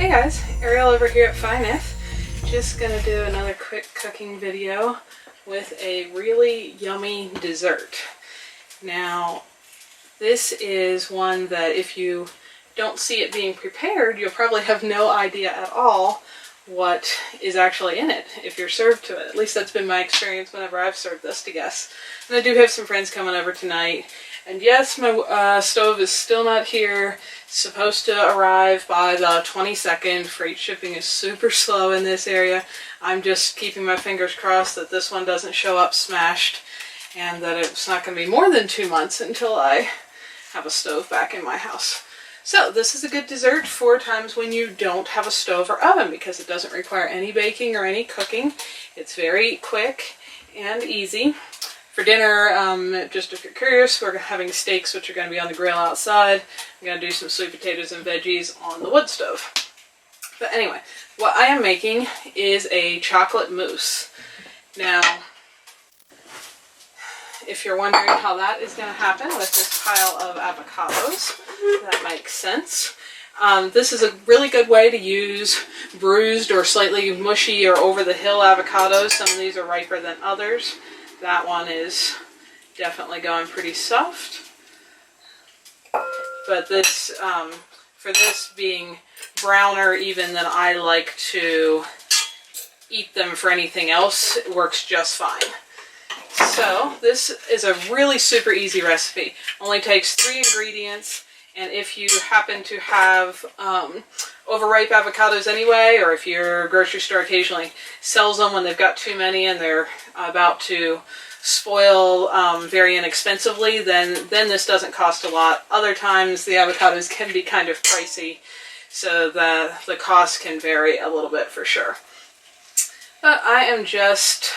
Hey guys, Ariel over here at Fineth. Just gonna do another quick cooking video with a really yummy dessert. Now, this is one that if you don't see it being prepared, you'll probably have no idea at all what is actually in it if you're served to it. At least that's been my experience whenever I've served this to guests. And I do have some friends coming over tonight. And yes, my stove is still not here. It's supposed to arrive by the 22nd. Freight shipping is super slow in this area. I'm just keeping my fingers crossed that this one doesn't show up smashed and that it's not going to be more than 2 months until I have a stove back in my house. So this is a good dessert for times when you don't have a stove or oven because it doesn't require any baking or any cooking. It's very quick and easy. For dinner, just if you're curious, we're having steaks which are going to be on the grill outside. I'm going to do some sweet potatoes and veggies on the wood stove. But anyway, what I am making is a chocolate mousse. Now, if you're wondering how that is going to happen with this pile of avocados, that makes sense. This is a really good way to use bruised or slightly mushy or over-the-hill avocados. Some of these are riper than others. That one is definitely going pretty soft. But this, for this being browner even than I like to eat them for anything else, it works just fine. So this is a really super easy recipe. Only takes 3 ingredients, and if you happen to have overripe avocados anyway, or if your grocery store occasionally sells them when they've got too many and they're about to spoil very inexpensively, then this doesn't cost a lot. Other times the avocados can be kind of pricey, so the cost can vary a little bit for sure. But I am just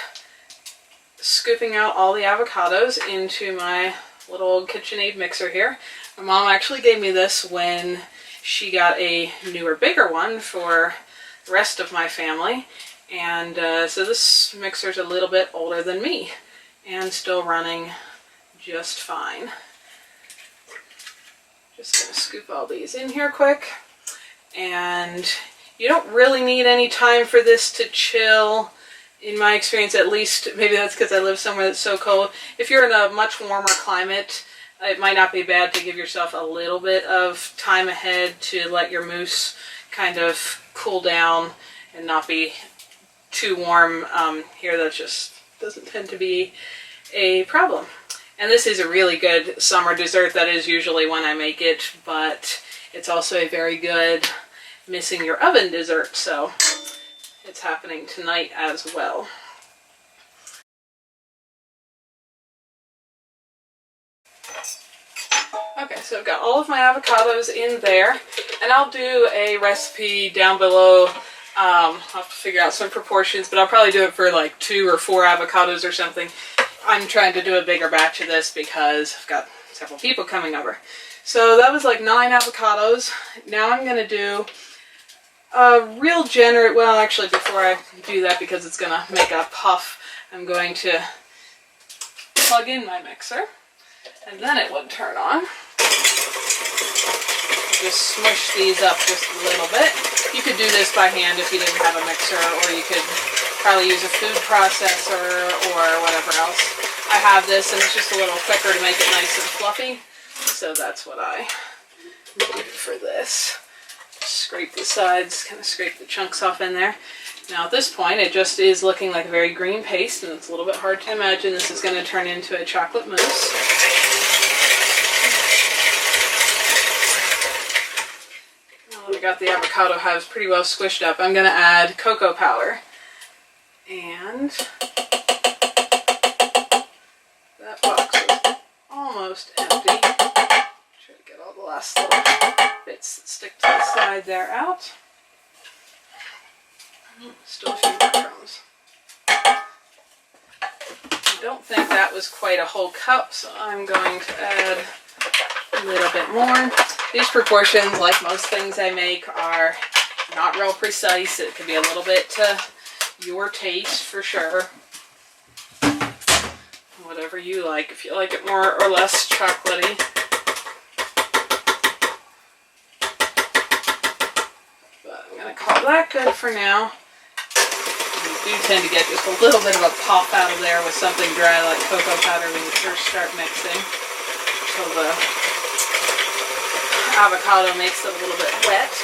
scooping out all the avocados into my little KitchenAid mixer here. My mom actually gave me this when she got a newer, bigger one for the rest of my family. And so this mixer's a little bit older than me and still running just fine. Just gonna scoop all these in here quick. And you don't really need any time for this to chill. In my experience, at least, maybe that's because I live somewhere that's so cold. If you're in a much warmer climate, it might not be bad to give yourself a little bit of time ahead to let your mousse kind of cool down and not be too warm. Here that just doesn't tend to be a problem. And this is a really good summer dessert. That is usually when I make it, but it's also a very good missing your oven dessert, so it's happening tonight as well. Okay, so I've got all of my avocados in there, and I'll do a recipe down below. I'll have to figure out some proportions, but I'll probably do it for like 2 or 4 avocados or something. I'm trying to do a bigger batch of this because I've got several people coming over. So that was like 9 avocados. Now I'm going to do a real generous, well actually before I do that, because it's going to make a puff, I'm going to plug in my mixer and then it would turn on. Just smush these up just a little bit. You could do this by hand if you didn't have a mixer, or you could probably use a food processor or whatever else. I have this and it's just a little quicker to make it nice and fluffy, so that's what I do for this. Scrape the sides, kind of scrape the chunks off in there. Now at this point it just is looking like a very green paste, and it's a little bit hard to imagine this is going to turn into a chocolate mousse. Now that I got the avocado halves pretty well squished up, I'm going to add cocoa powder. And that box is almost empty. Try to get all the last little bits that stick to the side there out. Still a few more crumbs. I don't think that was quite a whole cup, so I'm going to add a little bit more. These proportions, like most things I make, are not real precise. It could be a little bit to your taste for sure. Whatever you like. If you like it more or less chocolatey. But I'm going call that good for now. You do tend to get just a little bit of a pop out of there with something dry like cocoa powder when you first start mixing. So the avocado makes it a little bit wet.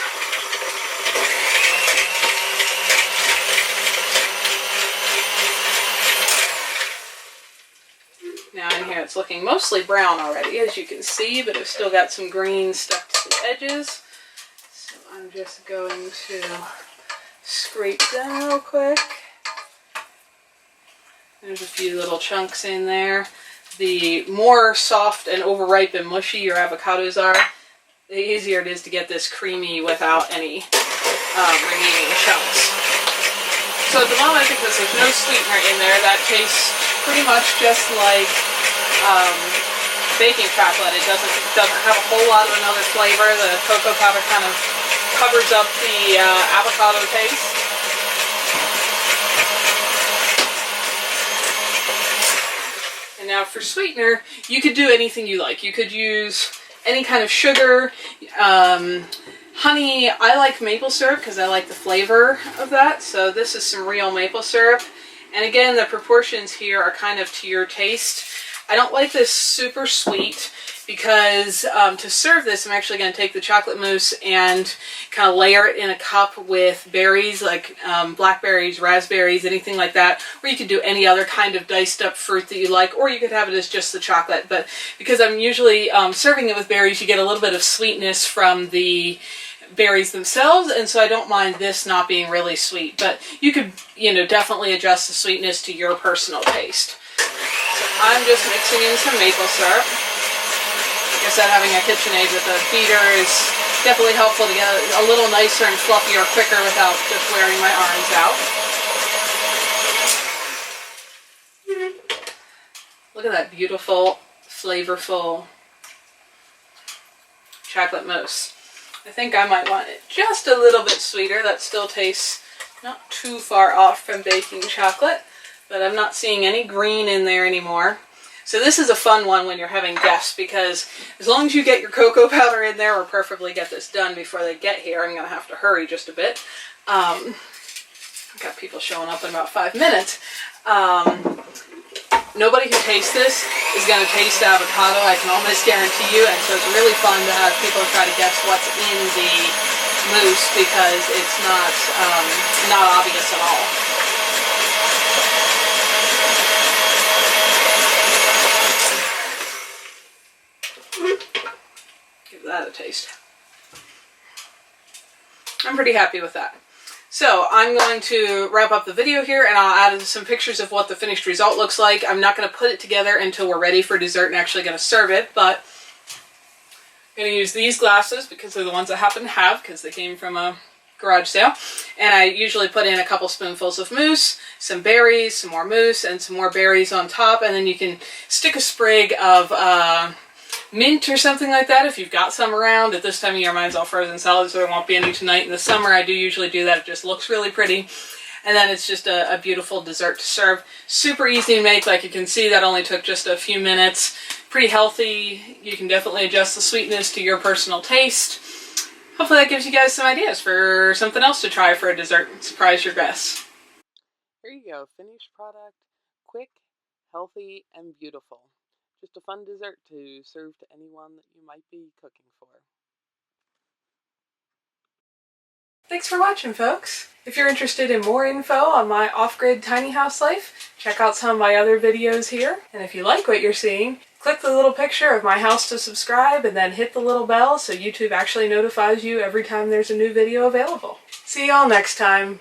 Now in here it's looking mostly brown already, as you can see, but it's still got some green stuck to the edges. So I'm just going to scrape them real quick. There's a few little chunks in there. The more soft and overripe and mushy your avocados are, the easier it is to get this creamy without any remaining chunks. So at the moment, because there's no sweetener in there, that tastes pretty much just like baking chocolate. It doesn't have a whole lot of another flavor. The cocoa powder kind of covers up the avocado taste. And now for sweetener, you could do anything you like. You could use any kind of sugar, honey. I like maple syrup because I like the flavor of that. So this is some real maple syrup. And again, the proportions here are kind of to your taste. I don't like this super sweet because to serve this, I'm actually going to take the chocolate mousse and kind of layer it in a cup with berries like blackberries, raspberries, anything like that. Or you could do any other kind of diced up fruit that you like, or you could have it as just the chocolate. But because I'm usually serving it with berries, you get a little bit of sweetness from the berries themselves, and so I don't mind this not being really sweet, but you could, definitely adjust the sweetness to your personal taste. So I'm just mixing in some maple syrup. Like I said, having a KitchenAid with a beater is definitely helpful to get a little nicer and fluffier quicker without just wearing my arms out. Look at that beautiful, flavorful chocolate mousse. I think I might want it just a little bit sweeter. That still tastes not too far off from baking chocolate, but I'm not seeing any green in there anymore. So this is a fun one when you're having guests, because as long as you get your cocoa powder in there, we'll perfectly get this done before they get here. I'm going to have to hurry just a bit. I've got people showing up in about 5 minutes. Nobody who tastes this is going to taste avocado, I can almost guarantee you, and so it's really fun to have people try to guess what's in the mousse, because it's not obvious at all. Give that a taste. I'm pretty happy with that. So I'm going to wrap up the video here, and I'll add some pictures of what the finished result looks like. I'm not going to put it together until we're ready for dessert and actually going to serve it, but I'm going to use these glasses because they're the ones I happen to have because they came from a garage sale. And I usually put in a couple spoonfuls of mousse, some berries, some more mousse, and some more berries on top, and then you can stick a sprig of mint or something like that if you've got some around. At this time of year, mine's all frozen solid, so there won't be any tonight. In the summer, I do usually do that. It just looks really pretty. And then it's just a beautiful dessert to serve. Super easy to make. Like you can see, that only took just a few minutes. Pretty healthy. You can definitely adjust the sweetness to your personal taste. Hopefully that gives you guys some ideas for something else to try for a dessert and surprise your guests. Here you go. Finished product. Quick, healthy, and beautiful. Just a fun dessert to serve to anyone that you might be cooking for. Thanks for watching, folks. If you're interested in more info on my off-grid tiny house life, check out some of my other videos here. And if you like what you're seeing, click the little picture of my house to subscribe, and then hit the little bell so YouTube actually notifies you every time there's a new video available. See y'all next time.